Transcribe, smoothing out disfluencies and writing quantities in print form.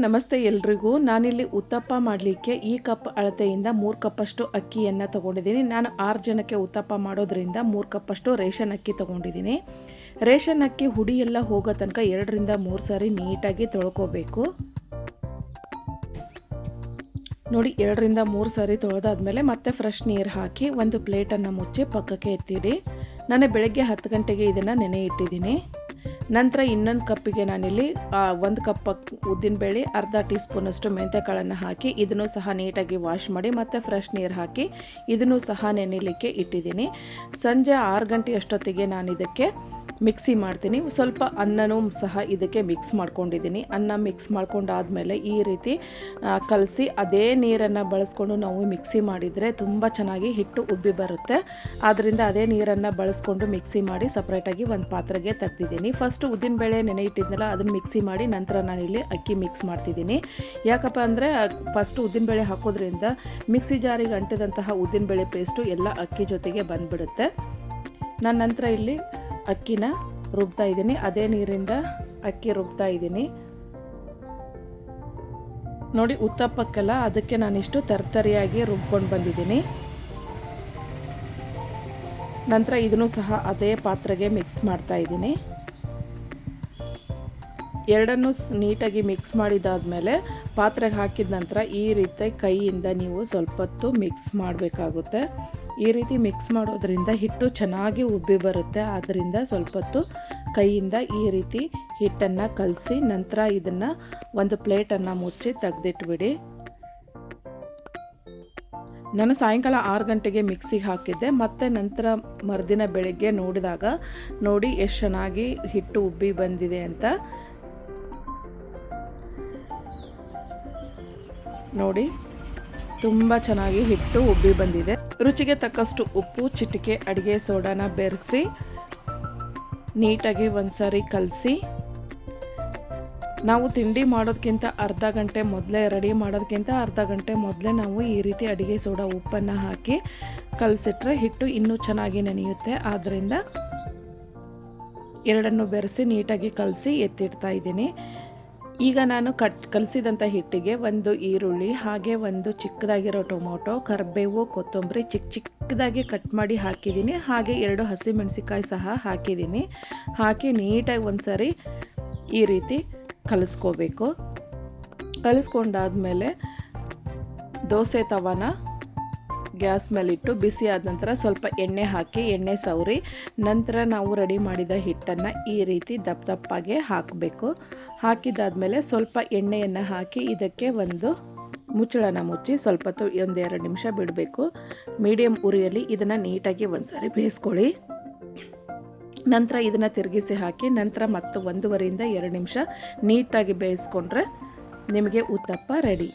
ನಮಸ್ತೆ ಎಲ್ರಿಗೂ. ನಾನಿಲ್ಲಿ ಉತ್ತಪ್ಪ ಮಾಡಲಿಕ್ಕೆ ಈ ಕಪ್ ಅಳತೆಯಿಂದ 3 ಕಪ್ಪಷ್ಟು ಅಕ್ಕಿಯನ್ನು ತಗೊಂಡಿದ್ದೀನಿ. ನಾನು 6 ಜನಕ್ಕೆ ಉತ್ತಪ್ಪ ಮಾಡೋದ್ರಿಂದ 3 ಕಪ್ಪಷ್ಟು ರೇಷನ್ ಅಕ್ಕಿ ತಗೊಂಡಿದ್ದೀನಿ. ರೇಷನ್ ಅಕ್ಕಿ ಹುಡಿ ಎಲ್ಲ ಹೋಗೋ ತನಕ 2 ರಿಂದ 3 ಸಾರಿ ನೀಟಾಗಿ ತೊಳ್ಕೋಬೇಕು. ನೋಡಿ, 2 ರಿಂದ 3 ಸಾರಿ ತೊಳೆದಾದ್ಮೇಲೆ ಮತ್ತೆ ಫ್ರೆಶ್ ನೀರು ಹಾಕಿ ಒಂದು ಪ್ಲೇಟನ್ನು ಮುಚ್ಚಿ ಪಕ್ಕಕ್ಕೆ ಎತ್ತಿಡಿ. ನಾನು ಬೆಳಗ್ಗೆ 10 ಗಂಟೆಗೆ ಇದನ್ನು ನೆನೆ ಇಟ್ಟಿದ್ದೀನಿ. ನಂತರ ಇನ್ನೊಂದು ಕಪ್ಪಿಗೆ ನಾನಿಲ್ಲಿ 1 ಕಪ್ ಉದ್ದಿನಬೇಳೆ, ಅರ್ಧ ಟೀ ಸ್ಪೂನಷ್ಟು ಮೆಂತ್ಯಕಾಳನ್ನು ಹಾಕಿ ಇದನ್ನು ಸಹ ನೀಟಾಗಿ ವಾಶ್ ಮಾಡಿ ಮತ್ತೆ ಫ್ರೆಶ್ ನೀರು ಹಾಕಿ ಇದನ್ನು ಸಹ ನೆನೆಯಲಿಕ್ಕೆ ಇಟ್ಟಿದ್ದೀನಿ. ಸಂಜೆ 6 ಗಂಟೆ ಅಷ್ಟೊತ್ತಿಗೆ ನಾನು ಇದಕ್ಕೆ ಮಿಕ್ಸಿ ಮಾಡ್ತೀನಿ. ಸ್ವಲ್ಪ ಅನ್ನನೂ ಸಹ ಇದಕ್ಕೆ ಮಿಕ್ಸ್ ಮಾಡ್ಕೊಂಡಿದ್ದೀನಿ. ಅನ್ನ ಮಿಕ್ಸ್ ಮಾಡ್ಕೊಂಡಾದಮೇಲೆ ಈ ರೀತಿ ಕಲಸಿ ಅದೇ ನೀರನ್ನು ಬಳಸ್ಕೊಂಡು ನಾವು ಮಿಕ್ಸಿ ಮಾಡಿದರೆ ತುಂಬ ಚೆನ್ನಾಗಿ ಹಿಟ್ಟು ಉಬ್ಬಿ ಬರುತ್ತೆ. ಆದ್ದರಿಂದ ಅದೇ ನೀರನ್ನು ಬಳಸ್ಕೊಂಡು ಮಿಕ್ಸಿ ಮಾಡಿ ಸಪ್ರೇಟಾಗಿ ಒಂದು ಪಾತ್ರೆಗೆ ತೆಗ್ದಿದ್ದೀನಿ. ಫಸ್ಟು ಉದ್ದಿನಬೇಳೆ ನೆನೆ ಇಟ್ಟಿದ್ನಲ್ಲ ಅದನ್ನು ಮಿಕ್ಸಿ ಮಾಡಿ ನಂತರ ನಾನಿಲ್ಲಿ ಅಕ್ಕಿ ಮಿಕ್ಸ್ ಮಾಡ್ತಿದ್ದೀನಿ. ಯಾಕಪ್ಪ ಅಂದರೆ ಫಸ್ಟು ಉದ್ದಿನಬೇಳೆ ಹಾಕೋದ್ರಿಂದ ಮಿಕ್ಸಿ ಜಾರಿಗೆ ಅಂಟಿದಂತಹ ಉದ್ದಿನಬೇಳೆ ಪೇಸ್ಟು ಎಲ್ಲ ಅಕ್ಕಿ ಜೊತೆಗೆ ಬಂದುಬಿಡುತ್ತೆ. ನಾನು ನಂತರ ಇಲ್ಲಿ ಅಕ್ಕಿನ ರುಬ್ತಾ ಇದ್ದೀನಿ. ಅದೇ ನೀರಿಂದ ಅಕ್ಕಿ ರುಬ್ತಾ ಇದ್ದೀನಿ. ನೋಡಿ, ಉತ್ತಪ್ಪಕ್ಕೆಲ್ಲ ಅದಕ್ಕೆ ನಾನಿಷ್ಟು ತರ್ತರಿಯಾಗಿ ರುಬ್ಕೊಂಡು ಬಂದಿದ್ದೀನಿ. ನಂತರ ಇದನ್ನು ಸಹ ಅದೇ ಪಾತ್ರೆಗೆ ಮಿಕ್ಸ್ ಮಾಡ್ತಾ ಇದ್ದೀನಿ. ಎರಡನ್ನೂ ನೀಟಾಗಿ ಮಿಕ್ಸ್ ಮಾಡಿದಾದ್ಮೇಲೆ ಪಾತ್ರೆಗೆ ಹಾಕಿದ ನಂತರ ಈ ರೀತಿ ಕೈಯಿಂದ ನೀವು ಸ್ವಲ್ಪ ಹೊತ್ತು ಮಿಕ್ಸ್ ಮಾಡಬೇಕಾಗುತ್ತೆ. ಈ ರೀತಿ ಮಿಕ್ಸ್ ಮಾಡೋದ್ರಿಂದ ಹಿಟ್ಟು ಚೆನ್ನಾಗಿ ಉಬ್ಬಿ ಬರುತ್ತೆ. ಆದ್ದರಿಂದ ಸ್ವಲ್ಪ ಹೊತ್ತು ಕೈಯಿಂದ ಈ ರೀತಿ ಹಿಟ್ಟನ್ನು ಕಲಸಿ ನಂತರ ಇದನ್ನು ಒಂದು ಪ್ಲೇಟನ್ನು ಮುಚ್ಚಿ ತೆಗೆದಿಟ್ಬಿಡಿ. ನಾನು ಸಾಯಂಕಾಲ 6 ಗಂಟೆಗೆ ಮಿಕ್ಸಿಗೆ ಹಾಕಿದ್ದೆ. ಮತ್ತು ನಂತರ ಮರುದಿನ ಬೆಳಗ್ಗೆ ನೋಡಿದಾಗ ನೋಡಿ ಎಷ್ಟು ಚೆನ್ನಾಗಿ ಹಿಟ್ಟು ಉಬ್ಬಿ ಬಂದಿದೆ ಅಂತ. ನೋಡಿ, ತುಂಬ ಚೆನ್ನಾಗಿ ಹಿಟ್ಟು ಉಬ್ಬಿ ಬಂದಿದೆ. ರುಚಿಗೆ ತಕ್ಕಷ್ಟು ಉಪ್ಪು, ಚಿಟಿಕೆ ಅಡುಗೆ ಸೋಡಾನ ಬೆರೆಸಿ ನೀಟಾಗಿ ಒಂದ್ಸಾರಿ ಕಲಸಿ. ನಾವು ತಿಂಡಿ ಮಾಡೋದಕ್ಕಿಂತ ಅರ್ಧ ಗಂಟೆ ಮೊದಲೇ ರೆಡಿ ಮಾಡೋದಕ್ಕಿಂತ ಅರ್ಧ ಗಂಟೆ ಮೊದಲೇ ನಾವು ಈ ರೀತಿ ಅಡುಗೆ ಸೋಡಾ ಉಪ್ಪನ್ನು ಹಾಕಿ ಕಲಸಿಟ್ರೆ ಹಿಟ್ಟು ಇನ್ನೂ ಚೆನ್ನಾಗಿ ನೆನೆಯುತ್ತೆ. ಆದ್ದರಿಂದ ಎರಡನ್ನು ಬೆರೆಸಿ ನೀಟಾಗಿ ಕಲಸಿ ಎತ್ತಿಡ್ತಾ ಇದ್ದೀನಿ. ಈಗ ನಾನು ಕಲಸಿದಂಥ ಹಿಟ್ಟಿಗೆ 1 ಈರುಳ್ಳಿ, ಹಾಗೆ 1 ಚಿಕ್ಕದಾಗಿರೋ ಟೊಮೊಟೊ, ಕರಿಬೇವು, ಕೊತ್ತಂಬರಿ ಚಿಕ್ಕದಾಗಿ ಕಟ್ ಮಾಡಿ ಹಾಕಿದ್ದೀನಿ. ಹಾಗೆ 2 ಹಸಿಮೆಣಸಿಕಾಯಿ ಸಹ ಹಾಕಿದ್ದೀನಿ. ಹಾಕಿ ನೀಟಾಗಿ ಒಂದ್ಸರಿ ಈ ರೀತಿ ಕಲಿಸ್ಕೋಬೇಕು. ಕಲಿಸ್ಕೊಂಡಾದ್ಮೇಲೆ ದೋಸೆ ತವಾನ ಗ್ಯಾಸ್ ಮೇಲಿಟ್ಟು ಬಿಸಿ ಆದ ನಂತರ ಸ್ವಲ್ಪ ಎಣ್ಣೆ ಹಾಕಿ ಎಣ್ಣೆ ಸವರಿ ನಂತರ ನಾವು ರೆಡಿ ಮಾಡಿದ ಹಿಟ್ಟನ್ನು ಈ ರೀತಿ ದಪ್ಪ ದಪ್ಪಾಗೆ ಹಾಕಬೇಕು. ಹಾಕಿದಾದ್ಮೇಲೆ ಸ್ವಲ್ಪ ಎಣ್ಣೆಯನ್ನು ಹಾಕಿ ಇದಕ್ಕೆ ಒಂದು ಮುಚ್ಚಳನ ಮುಚ್ಚಿ ಸ್ವಲ್ಪ ಹೊತ್ತು 1-2 ನಿಮಿಷ ಬಿಡಬೇಕು. ಮೀಡಿಯಮ್ ಉರಿಯಲ್ಲಿ ಇದನ್ನು ನೀಟಾಗಿ ಒಂದ್ಸಾರಿ ಬೇಯಿಸ್ಕೊಳ್ಳಿ. ನಂತರ ಇದನ್ನು ತಿರುಗಿಸಿ ಹಾಕಿ ನಂತರ ಮತ್ತು 1-2 ನಿಮಿಷ ನೀಟಾಗಿ ಬೇಯಿಸ್ಕೊಂಡ್ರೆ ನಿಮಗೆ ಉತ್ತಪ್ಪ ರೆಡಿ.